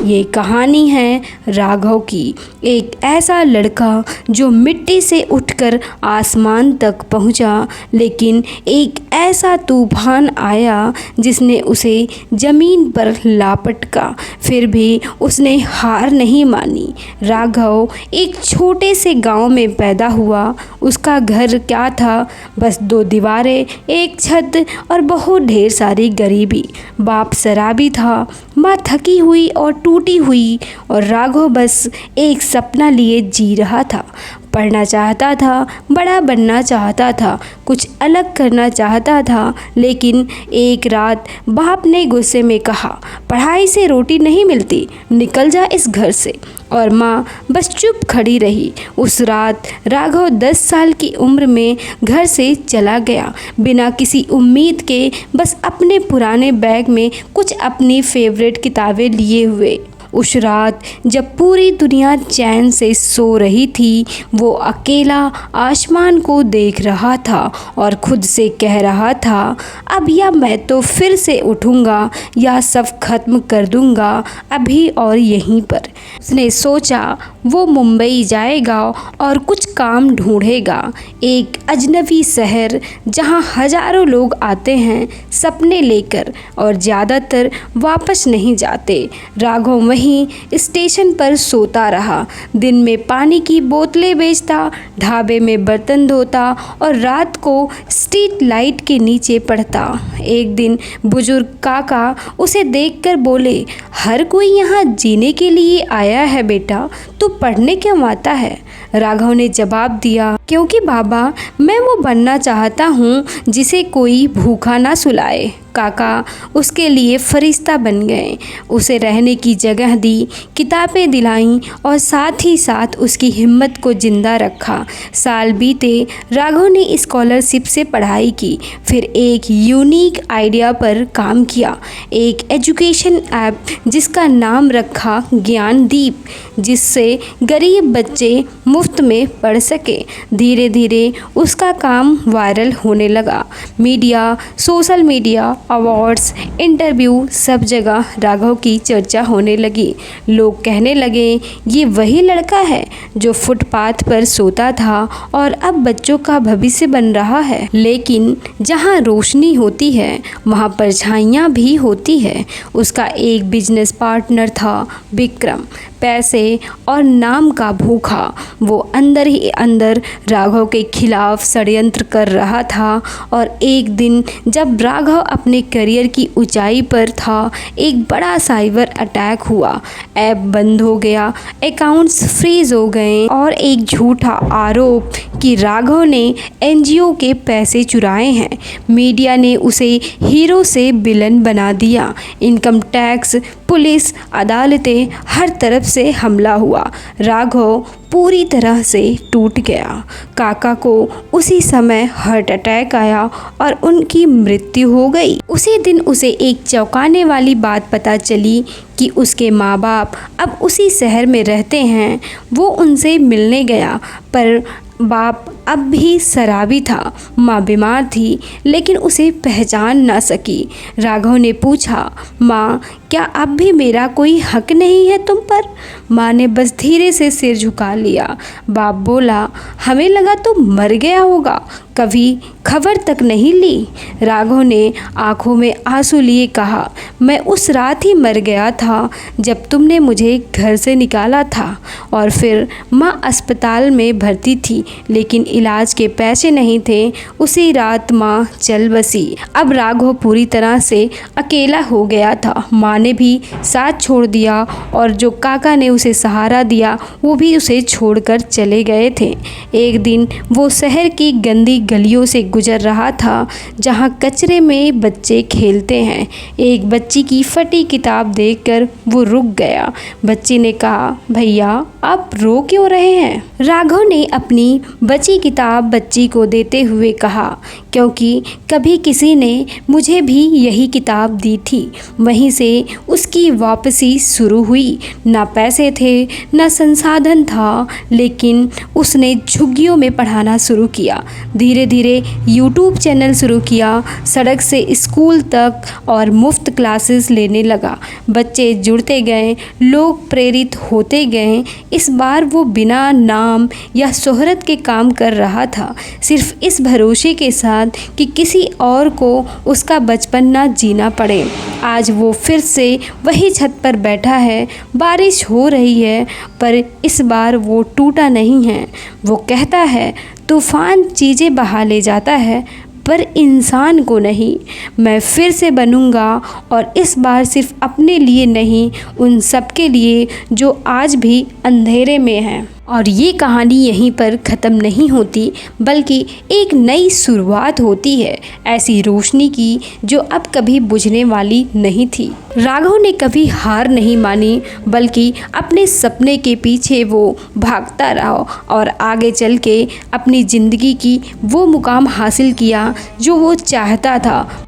ये कहानी है राघव की, एक ऐसा लड़का जो मिट्टी से उठकर आसमान तक पहुंचा, लेकिन एक ऐसा तूफान आया जिसने उसे ज़मीन पर लापटका। फिर भी उसने हार नहीं मानी। राघव एक छोटे से गांव में पैदा हुआ। उसका घर क्या था, बस 2 दीवारें, एक छत और बहुत ढेर सारी गरीबी। बाप शराबी था, माँ थकी हुई और टूटी हुई, और राघव बस एक सपना लिए जी रहा था। पढ़ना चाहता था, बड़ा बनना चाहता था, कुछ अलग करना चाहता था। लेकिन एक रात बाप ने गुस्से में कहा, पढ़ाई से रोटी नहीं मिलती, निकल जा इस घर से। और माँ बस चुप खड़ी रही। उस रात राघव 10 साल की उम्र में घर से चला गया, बिना किसी उम्मीद के, बस अपने पुराने बैग में कुछ अपनी फेवरेट किताबें लिए हुए। उस रात जब पूरी दुनिया चैन से सो रही थी, वो अकेला आसमान को देख रहा था और खुद से कह रहा था, अब या मैं तो फिर से उठूँगा या सब खत्म कर दूँगा अभी और यहीं पर। उसने सोचा वो मुंबई जाएगा और कुछ काम ढूंढेगा, एक अजनबी शहर जहां हजारों लोग आते हैं सपने लेकर और ज़्यादातर वापस नहीं जाते। राघव वहीं स्टेशन पर सोता रहा, दिन में पानी की बोतलें बेचता, ढाबे में बर्तन धोता और रात को स्ट्रीट लाइट के नीचे पढ़ता। एक दिन बुजुर्ग काका उसे देखकर बोले, हर कोई यहाँ जीने के लिए आया है बेटा, तू पढ़ने क्यों आता है? राघव ने जवाब दिया, क्योंकि बाबा मैं वो बनना चाहता हूँ जिसे कोई भूखा ना सुलाए। काका उसके लिए फरिश्ता बन गए, उसे रहने की जगह दी, किताबें दिलाईं और साथ ही साथ उसकी हिम्मत को जिंदा रखा। साल बीते, राघव ने स्कॉलरशिप से पढ़ाई की, फिर एक यूनिक आइडिया पर काम किया, एक एजुकेशन ऐप जिसका नाम रखा ज्ञानदीप, जिससे गरीब बच्चे मुफ्त में पढ़ सके। धीरे धीरे उसका काम वायरल होने लगा। Media, social media, awards, interview, सब जगह राघव की चर्चा होने लगी। लोग कहने लगे, ये वही लड़का है जो फुटपाथ पर सोता था और अब बच्चों का भविष्य बन रहा है। लेकिन जहाँ रोशनी होती है वहाँ परछाइयाँ भी होती है। उसका एक बिजनेस पार्टनर था विक्रम, पैसे और नाम का भूखा। वो अंदर ही अंदर राघव के खिलाफ षड्यंत्र कर रहा था। और एक दिन जब राघव अपने करियर की ऊंचाई पर था, एक बड़ा साइबर अटैक हुआ। ऐप बंद हो गया, अकाउंट्स फ्रीज हो गए और एक झूठा आरोप कि राघव ने एनजीओ के पैसे चुराए हैं। मीडिया ने उसे हीरो से विलन बना दिया। इनकम टैक्स, पुलिस, अदालतें, हर तरफ से हमला हुआ। राघव पूरी तरह से टूट गया। काका को उसी समय हार्ट अटैक आया और उनकी मृत्यु हो गई। उसी दिन उसे एक चौंकाने वाली बात पता चली कि उसके माँ बाप अब उसी शहर में रहते हैं। वो उनसे मिलने गया, पर बाप अब भी शराबी था, माँ बीमार थी लेकिन उसे पहचान ना सकी। राघव ने पूछा, माँ क्या अब भी मेरा कोई हक नहीं है तुम पर? माँ ने बस धीरे से सिर झुका लिया। बाप बोला, हमें लगा तुम मर गया होगा, कभी खबर तक नहीं ली। राघव ने आंखों में आंसू लिए कहा, मैं उस रात ही मर गया था जब तुमने मुझे घर से निकाला था। और फिर माँ अस्पताल में भर्ती थी, लेकिन इलाज के पैसे नहीं थे। उसी रात माँ चल बसी। अब राघव पूरी तरह से अकेला हो गया था। माँ ने भी साथ छोड़ दिया और जो काका ने उसे सहारा दिया वो भी उसे छोड़कर चले गए थे। एक दिन वो शहर की गंदी गलियों से गुजर रहा था जहाँ कचरे में बच्चे खेलते हैं। एक बच्ची की फटी किताब देखकर वो रुक गया। बच्ची ने कहा, भैया आप रो क्यों रहे हैं? राघव ने अपनी बची किताब बच्ची को देते हुए कहा, क्योंकि कभी किसी ने मुझे भी यही किताब दी थी। वहीं से उसकी वापसी शुरू हुई। ना पैसे थे, ना संसाधन था, लेकिन उसने झुग्गियों में पढ़ाना शुरू किया। धीरे धीरे धीरे यूट्यूब चैनल शुरू किया, सड़क से स्कूल तक और मुफ्त क्लासेस लेने लगा। बच्चे जुड़ते गए, लोग प्रेरित होते गए। इस बार वो बिना नाम या शोहरत के काम कर रहा था, सिर्फ इस भरोसे के साथ कि किसी और को उसका बचपन ना जीना पड़े। आज वो फिर से वही छत पर बैठा है, बारिश हो रही है, पर इस बार वो टूटा नहीं है। वो कहता है, तूफान चीज़ें बहा ले जाता है पर इंसान को नहीं। मैं फिर से बनूंगा, और इस बार सिर्फ अपने लिए नहीं, उन सबके लिए जो आज भी अंधेरे में हैं। और ये कहानी यहीं पर ख़त्म नहीं होती, बल्कि एक नई शुरुआत होती है, ऐसी रोशनी की जो अब कभी बुझने वाली नहीं थी। राघव ने कभी हार नहीं मानी, बल्कि अपने सपने के पीछे वो भागता रहा और आगे चल के अपनी ज़िंदगी की वो मुकाम हासिल किया जो वो चाहता था।